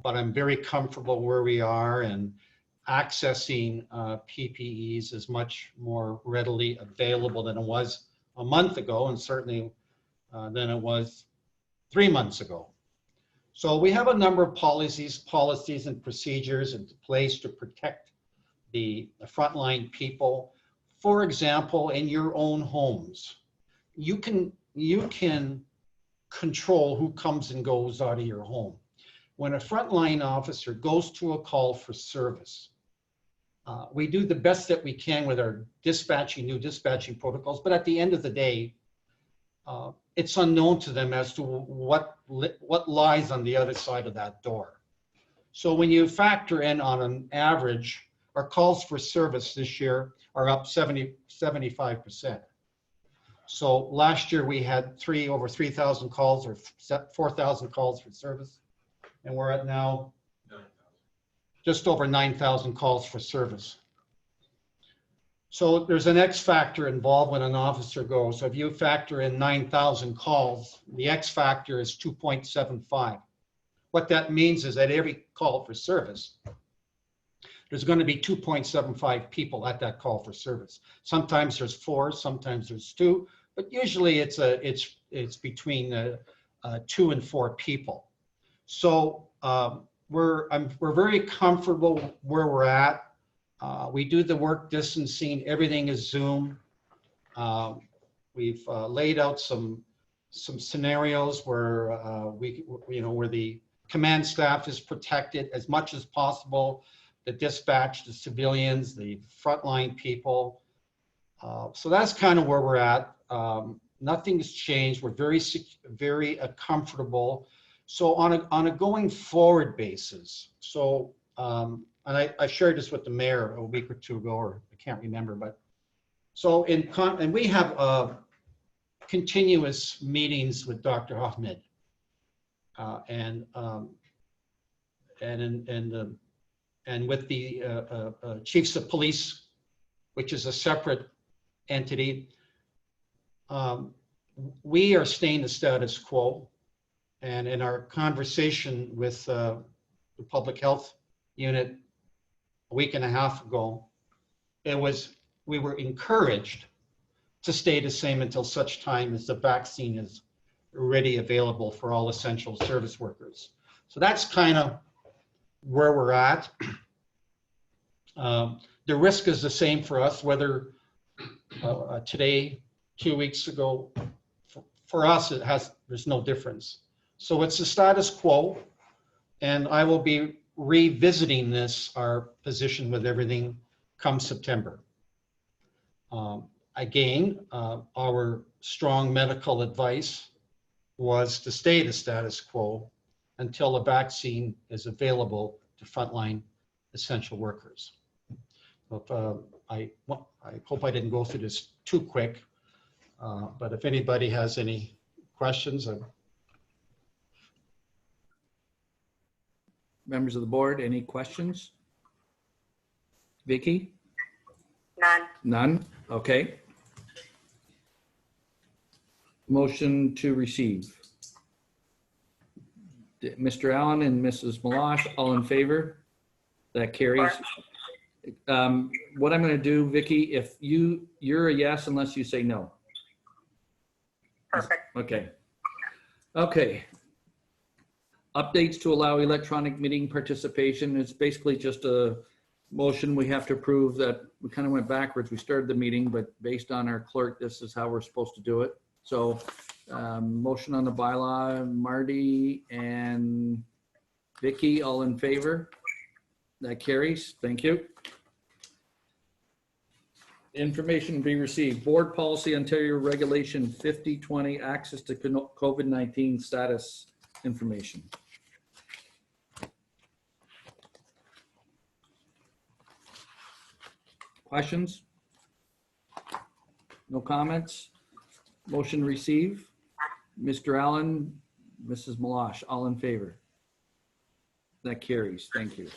but I'm very comfortable where we are, and accessing PPEs is much more readily available than it was a month ago, and certainly than it was 3 months ago. So we have a number of policies and procedures in place to protect the frontline people. For example, in your own homes, you can control who comes and goes out of your home. When a frontline officer goes to a call for service, we do the best that we can with our new dispatching protocols, but at the end of the day, it's unknown to them as to what lies on the other side of that door. So when you factor in on an average, our calls for service this year are up 75%. So last year we had over 3,000 calls or 4,000 calls for service, and we're at now just over 9,000 calls for service. So there's an X factor involved when an officer goes. So if you factor in 9,000 calls, the X factor is 2.75. What that means is that every call for service, there's going to be 2.75 people at that call for service. Sometimes there's 4, sometimes there's 2, but usually it's between 2 and 4 people. So we're very comfortable where we're at. We do the work distancing. Everything is Zoom. We've laid out some scenarios where where the command staff is protected as much as possible. The dispatch, the civilians, the frontline people. So that's kind of where we're at. Nothing's changed. We're very comfortable. So on a going forward basis. So. And I shared this with the mayor a week or 2 ago, or I can't remember, but so and we have continuous meetings with Dr. Ahmed and with the chiefs of police, which is a separate entity. We are staying the status quo, and in our conversation with the public health unit a week and a half ago, we were encouraged to stay the same until such time as the vaccine is ready available for all essential service workers. So that's kind of where we're at. The risk is the same for us, whether today, 2 weeks ago. For us, there's no difference. So it's the status quo, and I will be revisiting our position with everything come September. Again, our strong medical advice was to stay the status quo until a vaccine is available to frontline essential workers. But, I hope I didn't go through this too quick, but if anybody has any questions, Members of the board, any questions? Vicki? None. None? Okay. Motion to receive. Mr. Allen and Mrs. Malash, all in favor? That carries. What I'm going to do, Vicki, if you're a yes unless you say no. Perfect. Okay. Okay. Updates to allow electronic meeting participation. It's basically just a motion we have to approve that we kind of went backwards. We started the meeting, but based on our clerk, this is how we're supposed to do it. So motion on the bylaw, Marty and Vicki, all in favor? That carries. Thank you. Information be received. Board Policy Ontario Regulation 5020, access to COVID-19 status information. Questions? No comments? Motion receive. Mr. Allen, Mrs. Malash, all in favor? That carries. Thank you.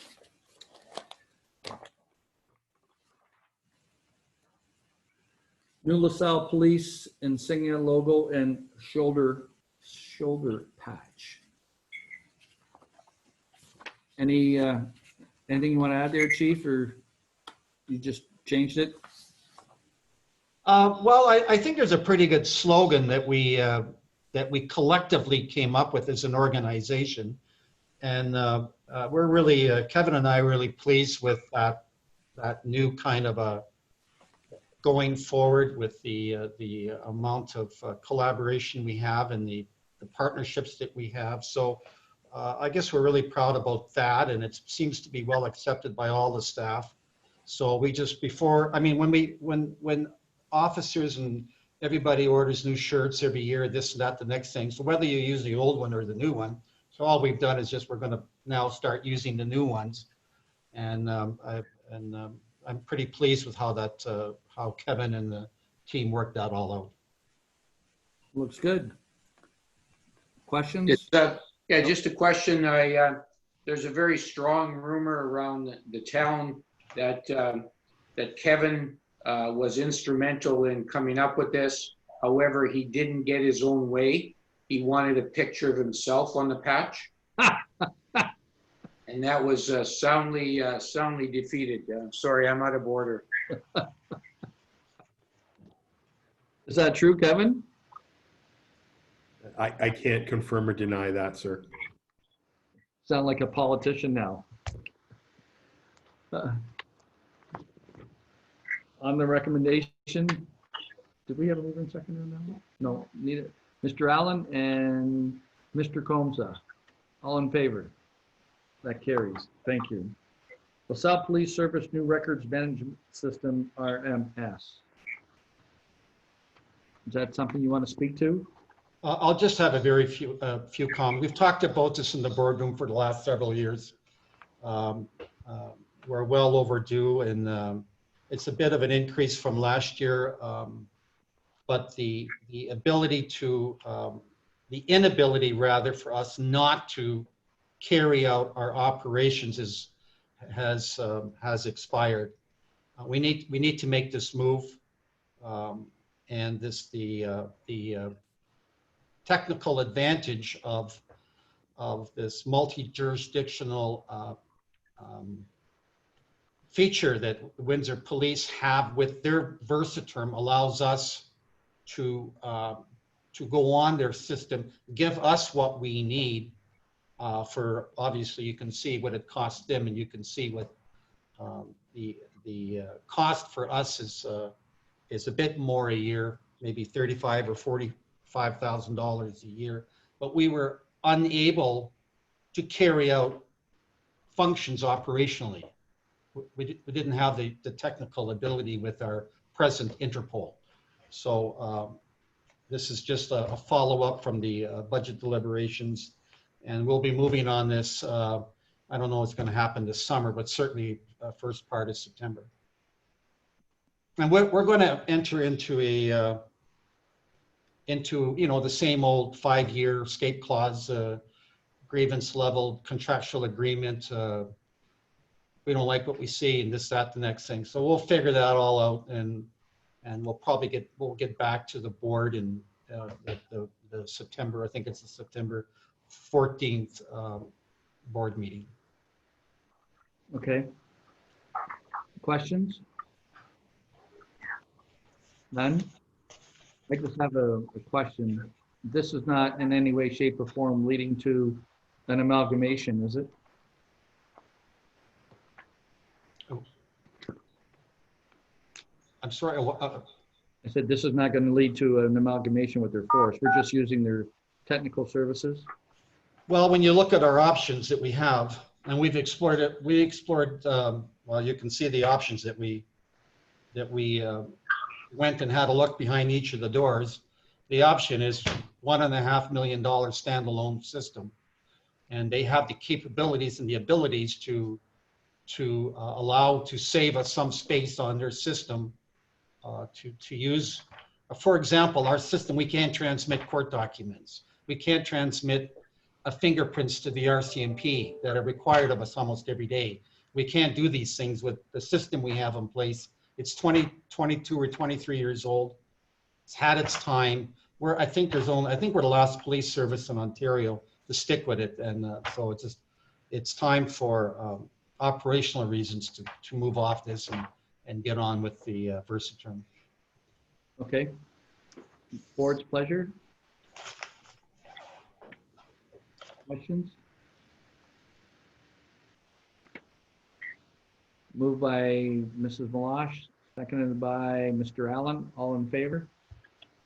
New LaSalle Police insignia logo and shoulder patch. Any, anything you want to add there, Chief, or you just changed it? Well, I think there's a pretty good slogan that we collectively came up with as an organization. And we're really, Kevin and I are really pleased with that new kind of a going forward with the amount of collaboration we have and the partnerships that we have. So I guess we're really proud about that, and it seems to be well accepted by all the staff. So we just when officers and everybody orders new shirts every year, this and that, the next thing. So whether you use the old one or the new one, so all we've done is just we're going to now start using the new ones, and I'm pretty pleased with how Kevin and the team worked that all out. Looks good. Questions? Yeah, just a question. There's a very strong rumor around the town that Kevin was instrumental in coming up with this. However, he didn't get his own way. He wanted a picture of himself on the patch. And that was soundly defeated. Sorry, I'm out of order. Is that true, Kevin? I can't confirm or deny that, sir. Sound like a politician now. On the recommendation, did we have a mover and seconder on that one? No, neither. Mr. Allen and Mr. Combs, all in favor? That carries. Thank you. LaSalle Police Service New Records Management System, RMS. Is that something you want to speak to? I'll just have a very few comments. We've talked about this in the boardroom for the last several years. We're well overdue, and it's a bit of an increase from last year. But the inability rather for us not to carry out our operations has expired. We need to make this move, and the technical advantage of this multi-jurisdictional feature that Windsor Police have with their Versaterm allows us to go on their system, give us what we need for, obviously you can see what it costs them, and you can see what the cost for us is a bit more a year, maybe $35,000 or $45,000 a year, but we were unable to carry out functions operationally. We didn't have the technical ability with our present Interpol. So this is just a follow-up from the budget deliberations, and we'll be moving on this. I don't know what's going to happen this summer, but certainly first part of September. And we're going to enter into the same old 5-year escape clause, grievance level, contractual agreement. We don't like what we see, and this, that, the next thing. So we'll figure that all out, and we'll get back to the board in the September, I think it's the September 14th board meeting. Okay. Questions? None? I just have a question. This is not in any way, shape, or form leading to an amalgamation, is it? Oh. I'm sorry. I said this is not going to lead to an amalgamation with their force. We're just using their technical services. Well, when you look at our options that we have, and we've explored it, well, you can see the options that we went and had a look behind each of the doors. The option is $1.5 million standalone system, and they have the capabilities and the abilities to allow to save us some space on their system to use. For example, our system, we can't transmit court documents. We can't transmit fingerprints to the RCMP that are required of us almost every day. We can't do these things with the system we have in place. It's 22 or 23 years old. It's had its time. I think we're the last police service in Ontario to stick with it, and so it's just it's time for operational reasons to move off this and get on with the Versaterm. Okay. Board's pleasure. Questions? Moved by Mrs. Malash, seconded by Mr. Allen. All in favor?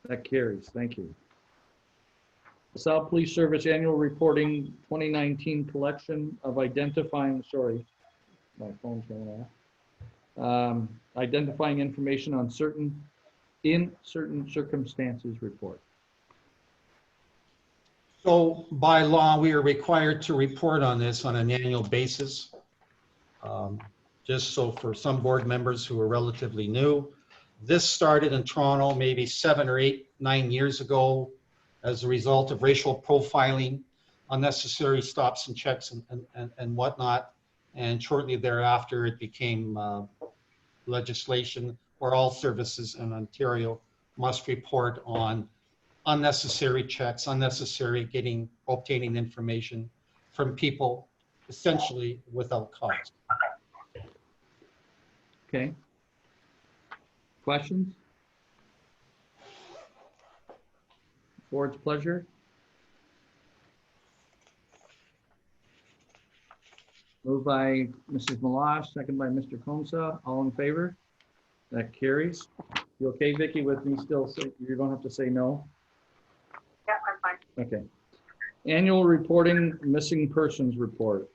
That carries. Thank you. LaSalle Police Service Annual Reporting 2019 collection of identifying, sorry, my phone's going off. Identifying information on certain circumstances report. So by law, we are required to report on this on an annual basis. Just so for some board members who are relatively new, this started in Toronto maybe 7 or 8, 9 years ago as a result of racial profiling, unnecessary stops and checks and whatnot. And shortly thereafter, it became legislation where all services in Ontario must report on unnecessary checks, unnecessary obtaining information from people essentially without cause. Okay. Questions? Board's pleasure. Moved by Mrs. Malash, second by Mr. Comsa. All in favor? That carries. You okay, Vicki, with me still? You don't have to say no. Yeah, I'm fine. Okay. Annual reporting missing persons report.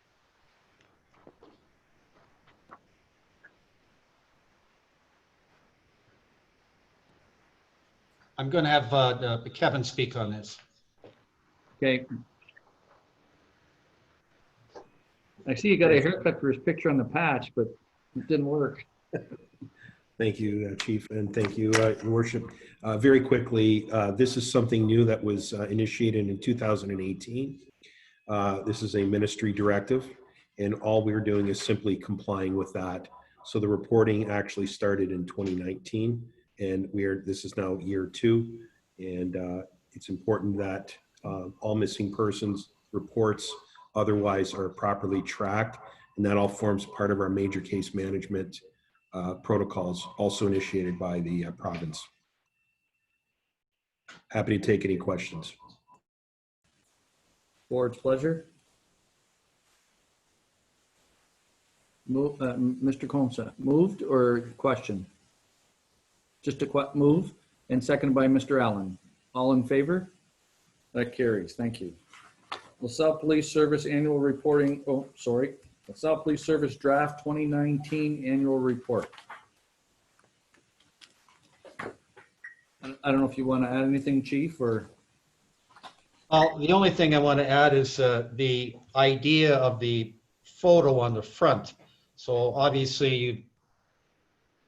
I'm going to have Kevin speak on this. Okay. I see you got a haircut for his picture on the patch, but it didn't work. Thank you, Chief, and thank you, Your Worship. Very quickly, this is something new that was initiated in 2018. This is a ministry directive, and all we're doing is simply complying with that. So the reporting actually started in 2019, and this is now year 2, and it's important that all missing persons reports otherwise are properly tracked, and that all forms part of our major case management protocols, also initiated by the province. Happy to take any questions. Board's pleasure. Mr. Comsa, moved or question? Just a move, and seconded by Mr. Allen. All in favor? That carries. Thank you. LaSalle Police Service Annual Reporting. Oh, sorry. LaSalle Police Service Draft 2019 Annual Report. I don't know if you want to add anything, Chief, or? Well, the only thing I want to add is the idea of the photo on the front. So obviously,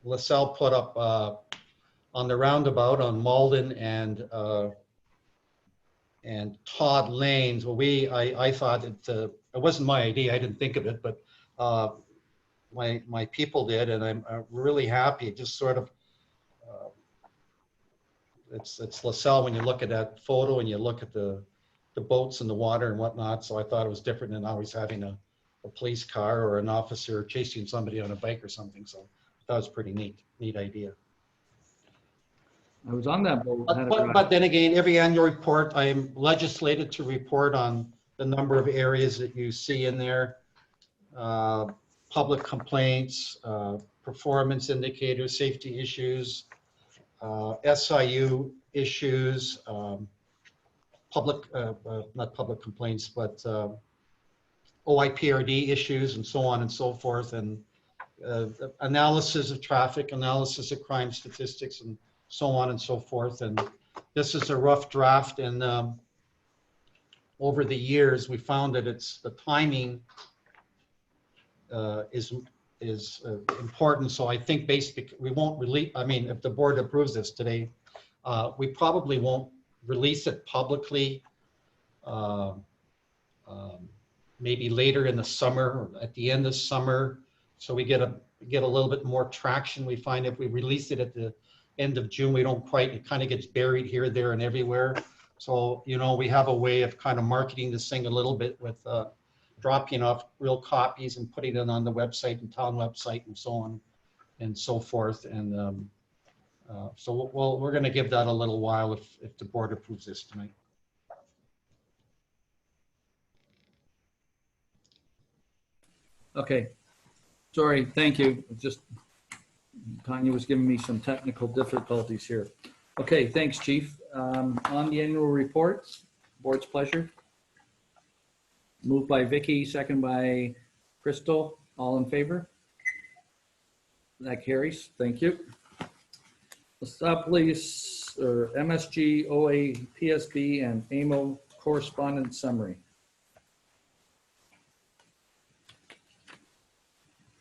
LaSalle put up on the roundabout on Malden and Todd Lanes. Well, I thought it wasn't my idea. I didn't think of it, but my people did, and I'm really happy. It just sort of it's LaSalle when you look at that photo and you look at the boats in the water and whatnot. So I thought it was different than always having a police car or an officer chasing somebody on a bike or something. So I thought it was pretty neat idea. I was on that boat. But then again, every annual report, I am legislated to report on the number of areas that you see in there. Public complaints, performance indicators, safety issues, SIU issues, not public complaints, but OIPRD issues and so on and so forth, and analysis of traffic, analysis of crime statistics, and so on and so forth. And this is a rough draft, and over the years we found that the timing is important. So I think basically we won't release, I mean, if the board approves this today, we probably won't release it publicly maybe later in the summer or at the end of summer, so we get a little bit more traction. We find if we release it at the end of June, it kind of gets buried here, there, and everywhere. So, you know, we have a way of kind of marketing this thing a little bit with dropping off real copies and putting it on the website and town website and so on and so forth. And so we're going to give that a little while if the board approves this tonight. Okay. Sorry, thank you. Just Tanya was giving me some technical difficulties here. Okay, thanks, Chief. On the annual report, board's pleasure. Moved by Vicki, second by Crystal. All in favor? That carries. Thank you. LaSalle Police, or MSG, OA, PSB, and AMO correspondence summary.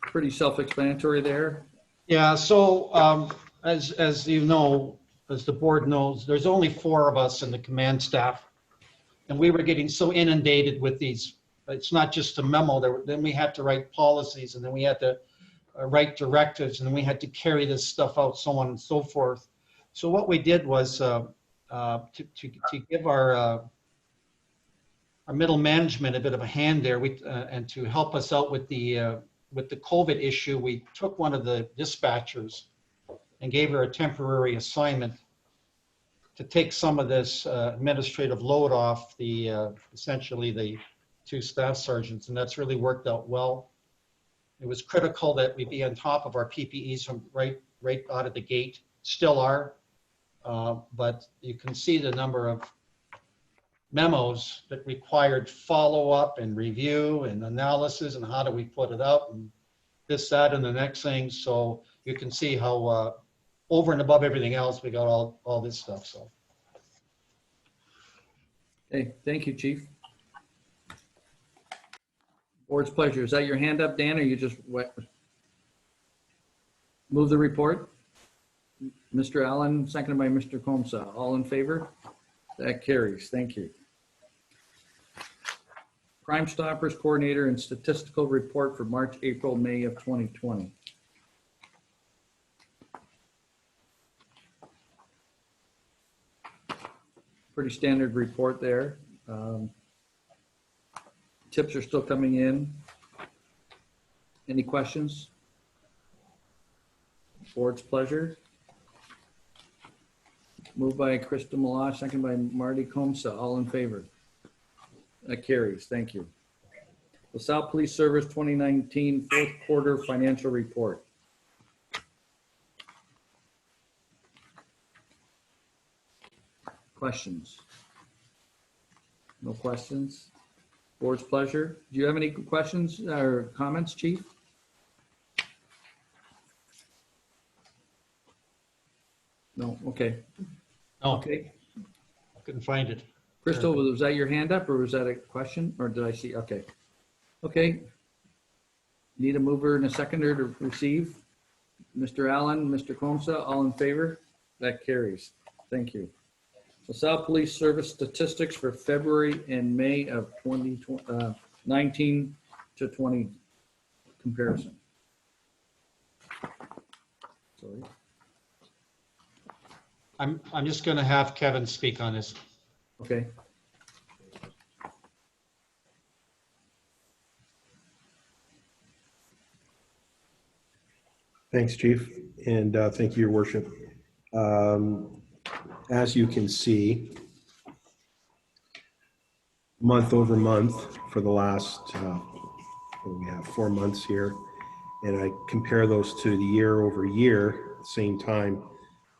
Pretty self-explanatory there. Yeah, so as you know, as the board knows, there's only 4 of us in the command staff. And we were getting so inundated with these, it's not just a memo, then we had to write policies, and then we had to write directives, and then we had to carry this stuff out, so on and so forth. So what we did was to give our middle management a bit of a hand there, and to help us out with the COVID issue, we took one of the dispatchers and gave her a temporary assignment to take some of this administrative load off essentially the 2 staff sergeants, and that's really worked out well. It was critical that we be on top of our PPEs from right out of the gate, still are, but you can see the number of memos that required follow-up and review and analysis and how do we put it out and this, that, and the next thing. So you can see how over and above everything else, we got all this stuff. So. Okay, thank you, Chief. Board's pleasure. Is that your hand up, Dan, or you just move the report? Mr. Allen, seconded by Mr. Comsa. All in favor? That carries. Thank you. Crime Stoppers Coordinator and Statistical Report for March, April, May of 2020. Pretty standard report there. Tips are still coming in. Any questions? Board's pleasure. Moved by Krista Malash, second by Marty Comsa. All in favor? That carries. Thank you. LaSalle Police Service 2019 fourth quarter financial report. Questions? No questions? Board's pleasure. Do you have any questions or comments, Chief? No, okay. No, Okay. couldn't find it. Crystal, was that your hand up or was that a question or did I see? Okay. Okay. Need a mover and a seconder to receive. Mr. Allen, Mr. Comsa, all in favor? That carries. Thank you. LaSalle Police Service statistics for February and May of 2019 to 20 comparison. Sorry. I'm just going to have Kevin speak on this. Okay. Thanks, Chief, and thank you, Your Worship. As you can see, month over month for the last, we have 4 months here, and I compare those to the year over year, at the same time,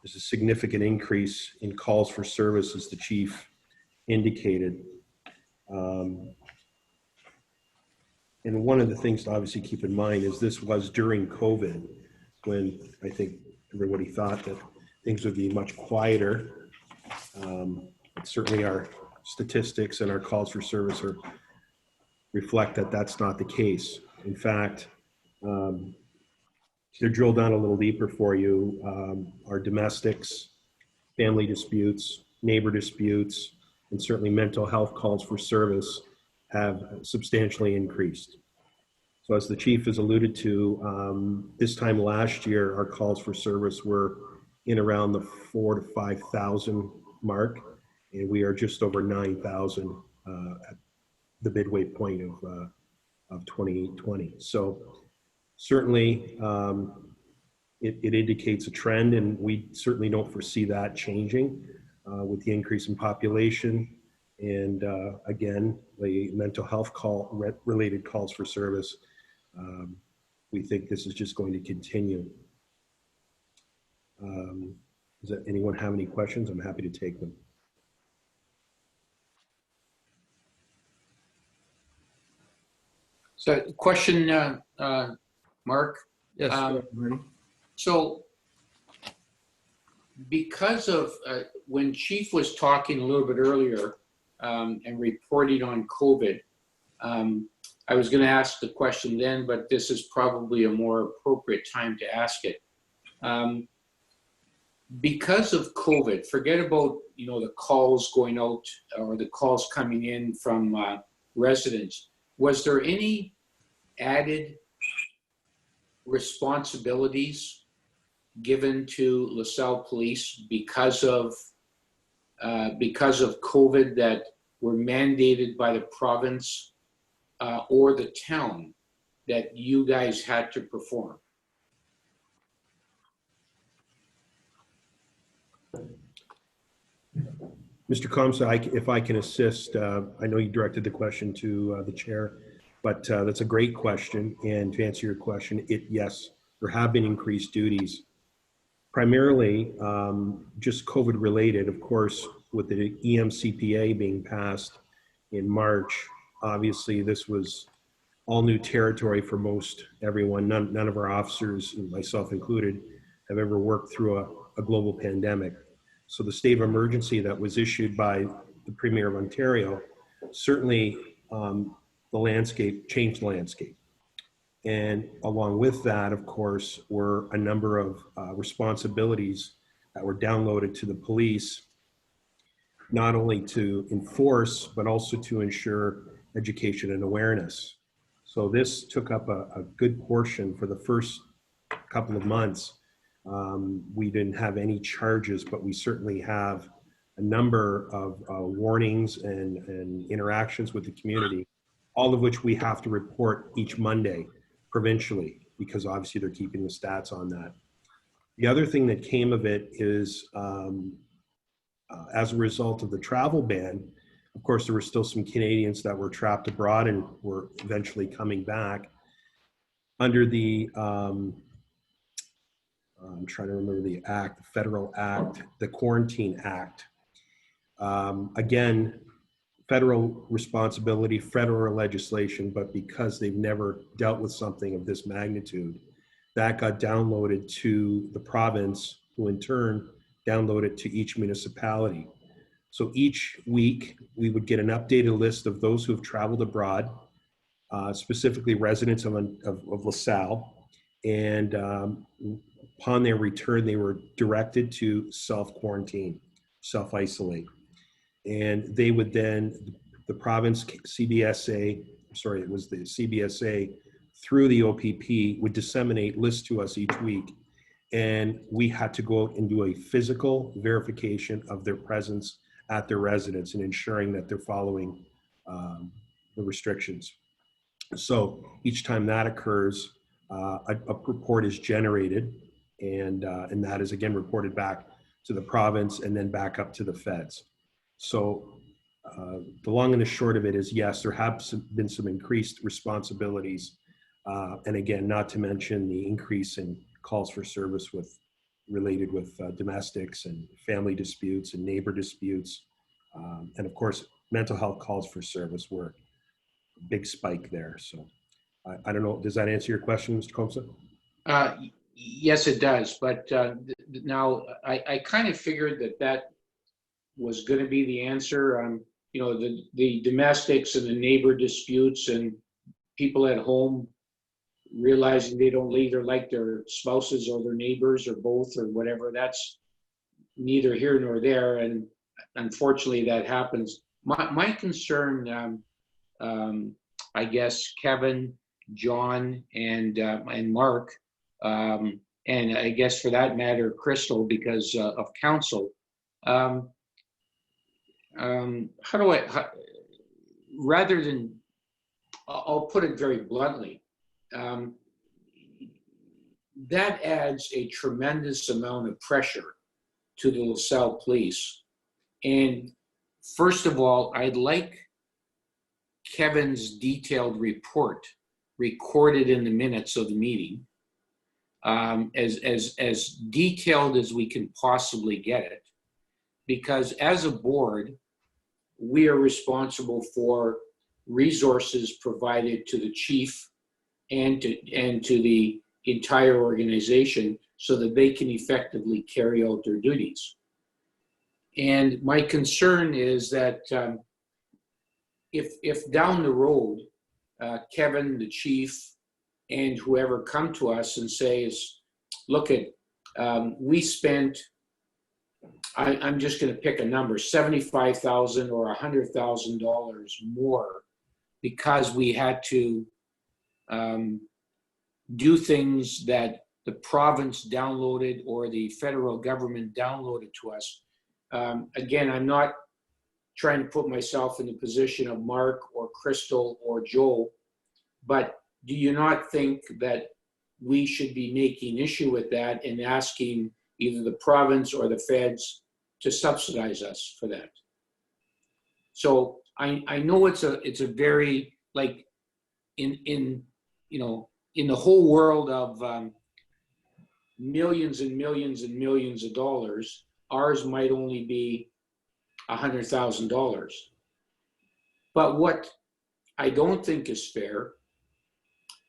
there's a significant increase in calls for service, as the Chief indicated. And one of the things to obviously keep in mind is this was during COVID, when I think everybody thought that things would be much quieter. Certainly our statistics and our calls for service reflect that that's not the case. In fact, to drill down a little deeper for you, our domestics, family disputes, neighbor disputes, and certainly mental health calls for service have substantially increased. So as the Chief has alluded to, this time last year, our calls for service were in around the 4,000 to 5,000 mark, and we are just over 9,000 at the midway point of of 2020. So certainly it indicates a trend, and we certainly don't foresee that changing with the increase in population. And again, the mental health related calls for service. We think this is just going to continue. Does anyone have any questions? I'm happy to take them. So question, Mark. Yes, Marty? So because of when Chief was talking a little bit earlier and reporting on COVID, I was going to ask the question then, but this is probably a more appropriate time to ask it. Because of COVID, forget about, the calls going out or the calls coming in from residents. Was there any added responsibilities given to LaSalle Police because of COVID that were mandated by the province or the town that you guys had to perform? Mr. Comsa, if I can assist, I know you directed the question to the chair, but that's a great question. And to answer your question, yes, there have been increased duties, primarily just COVID related. Of course, with the EMCPA being passed in March, obviously this was all new territory for most everyone. None of our officers, myself included, have ever worked through a global pandemic. So the state of emergency that was issued by the Premier of Ontario certainly the landscape changed the landscape. And along with that, of course, were a number of responsibilities that were downloaded to the police, not only to enforce, but also to ensure education and awareness. So this took up a good portion for the first couple of months. We didn't have any charges, but we certainly have a number of warnings and interactions with the community, all of which we have to report each Monday provincially, because obviously they're keeping the stats on that. The other thing that came of it is as a result of the travel ban, of course, there were still some Canadians that were trapped abroad and were eventually coming back under the I'm trying to remember the act, the federal act, the Quarantine Act. Again, federal responsibility, federal legislation, but because they've never dealt with something of this magnitude, that got downloaded to the province, who in turn downloaded to each municipality. So each week we would get an updated list of those who have traveled abroad, specifically residents of LaSalle, and upon their return, they were directed to self-quarantine, self-isolate. And they would then, the province CBSA, sorry, it was the CBSA, through the OPP, would disseminate lists to us each week. And we had to go out and do a physical verification of their presence at their residence and ensuring that they're following the restrictions. So each time that occurs, a report is generated, and that is again reported back to the province and then back up to the feds. So the long and the short of it is, yes, there have been some increased responsibilities, and again, not to mention the increase in calls for service related with domestics and family disputes and neighbor disputes, and of course, mental health calls for service were a big spike there. So I don't know, does that answer your question, Mr. Comsa? Yes, it does. But now I kind of figured that was going to be the answer. The domestics and the neighbor disputes and people at home realizing they don't either like their spouses or their neighbors or both or whatever, that's neither here nor there. And unfortunately that happens. My concern, I guess, Kevin, John, and Mark, and I guess for that matter, Crystal, because of council. Rather than I'll put it very bluntly. That adds a tremendous amount of pressure to the LaSalle Police. And first of all, I'd like Kevin's detailed report recorded in the minutes of the meeting, as detailed as we can possibly get it, because as a board, we are responsible for resources provided to the chief and to the entire organization so that they can effectively carry out their duties. And my concern is that if down the road, Kevin, the chief, and whoever come to us and says, look at, we spent, I'm just going to pick a number, $75,000 or $100,000 more because we had to do things that the province downloaded or the federal government downloaded to us. Again, I'm not trying to put myself in the position of Mark or Crystal or Joel, but do you not think that we should be making issue with that and asking either the province or the feds to subsidize us for that? So I know it's a very, like, in the whole world of millions and millions and millions of dollars, ours might only be $100,000. But what I don't think is fair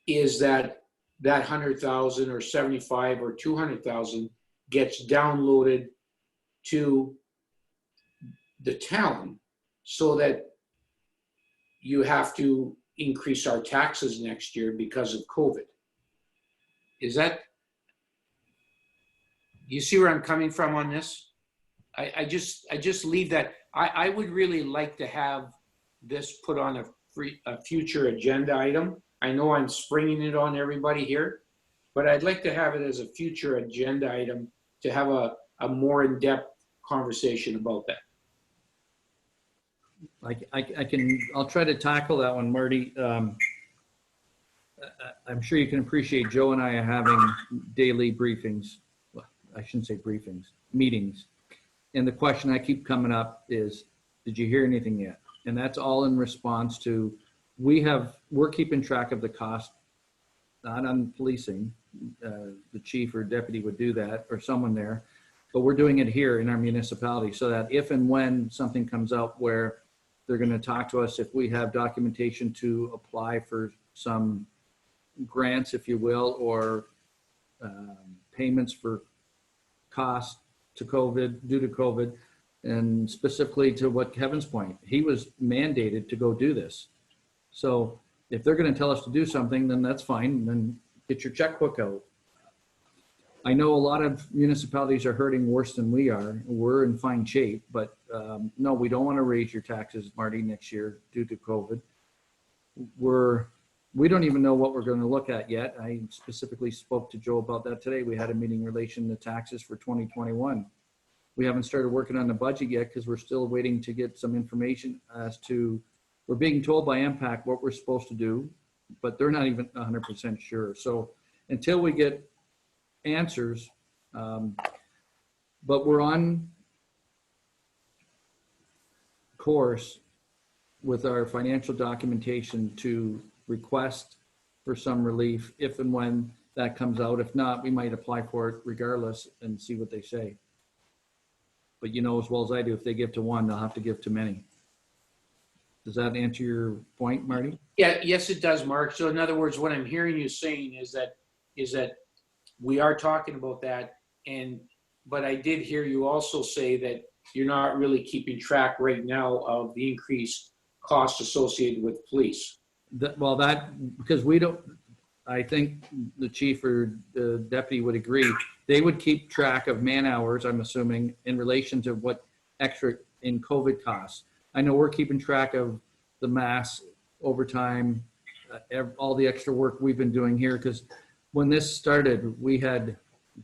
is that 100,000 or 75 or 200,000 gets downloaded to the town so that you have to increase our taxes next year because of COVID. Is that, you see where I'm coming from on this? I just leave that. I would really like to have this put on a future agenda item. I know I'm springing it on everybody here, but I'd like to have it as a future agenda item to have a more in-depth conversation about that. I'll try to tackle that one, Marty. I'm sure you can appreciate Joe and I are having daily briefings. Well, I shouldn't say briefings, meetings. And the question I keep coming up is, did you hear anything yet? And that's all in response to, we're keeping track of the cost, not on policing. The chief or deputy would do that, or someone there, but we're doing it here in our municipality so that if and when something comes up where they're going to talk to us, if we have documentation to apply for some grants, if you will, or payments for costs to COVID, due to COVID, and specifically to what Kevin's point, he was mandated to go do this. So if they're going to tell us to do something, then that's fine. Then get your checkbook out. I know a lot of municipalities are hurting worse than we are. We're in fine shape, but no, we don't want to raise your taxes, Marty, next year due to COVID. We don't even know what we're going to look at yet. I specifically spoke to Joe about that today. We had a meeting in relation to taxes for 2021. We haven't started working on the budget yet because we're still waiting to get some information as to, we're being told by MPAC what we're supposed to do, but they're not even 100% sure. So until we get answers, but we're on course with our financial documentation to request for some relief if and when that comes out. If not, we might apply for it regardless and see what they say. But you know as well as I do, if they give to one, they'll have to give to many. Does that answer your point, Marty? Yeah, yes, it does, Mark. So in other words, what I'm hearing you saying is that we are talking about that, but I did hear you also say that you're not really keeping track right now of the increased costs associated with police. Because we don't, I think the chief or the deputy would agree, they would keep track of man hours, I'm assuming, in relation to what extra in COVID costs. I know we're keeping track of the mass overtime, all the extra work we've been doing here, because when this started, we had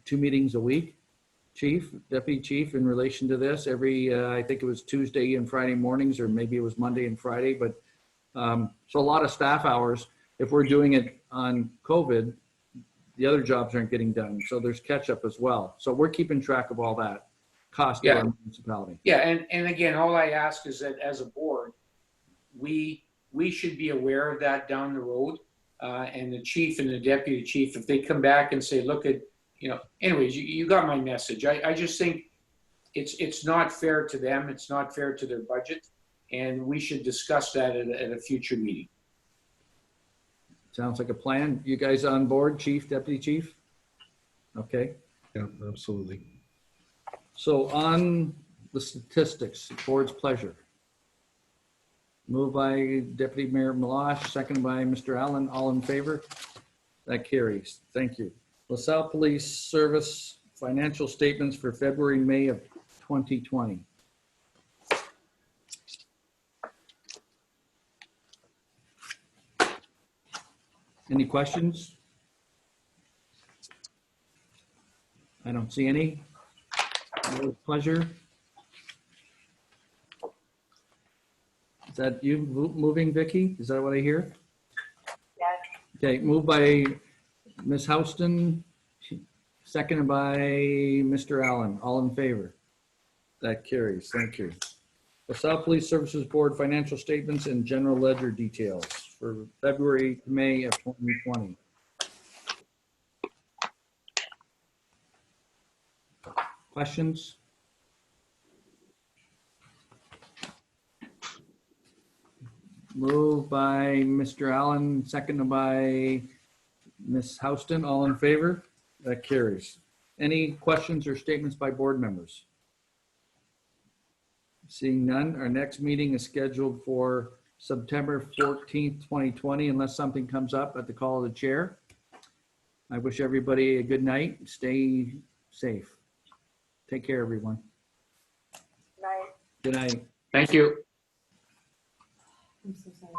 2 meetings a week, chief, deputy chief, in relation to this every, I think it was Tuesday and Friday mornings, or maybe it was Monday and Friday, but So a lot of staff hours, if we're doing it on COVID, the other jobs aren't getting done. So there's catch up as well. So we're keeping track of all that cost to Yeah. our municipality. Yeah, and again, all I ask is that as a board, we should be aware of that down the road. And the chief and the deputy chief, if they come back and say, look at, anyways, you got my message. I just think it's not fair to them. It's not fair to their budget. And we should discuss that at a future meeting. Sounds like a plan. You guys on board, chief, deputy chief? Okay. Yeah, absolutely. So on the statistics, board's pleasure. Moved by Deputy Mayor Milosh, seconded by Mr. Allen. All in favor? That carries. Thank you. LaSalle Police Service financial statements for February and May of 2020. Any questions? I don't see any. Board's pleasure. Is that you moving, Vicki? Is that what I hear? Yes. Okay, moved by Ms. Houston, seconded by Mr. Allen. All in favor? That carries. Thank you. LaSalle Police Services Board financial statements and general ledger details for February to May of 2020. Questions? Moved by Mr. Allen, seconded by Ms. Houston. All in favor? That carries. Any questions or statements by board members? Seeing none, our next meeting is scheduled for September 14th, 2020, unless something comes up at the call of the chair. I wish everybody a good night. Stay safe. Take care, everyone. Night. Good night. Thank you. I'm so sorry.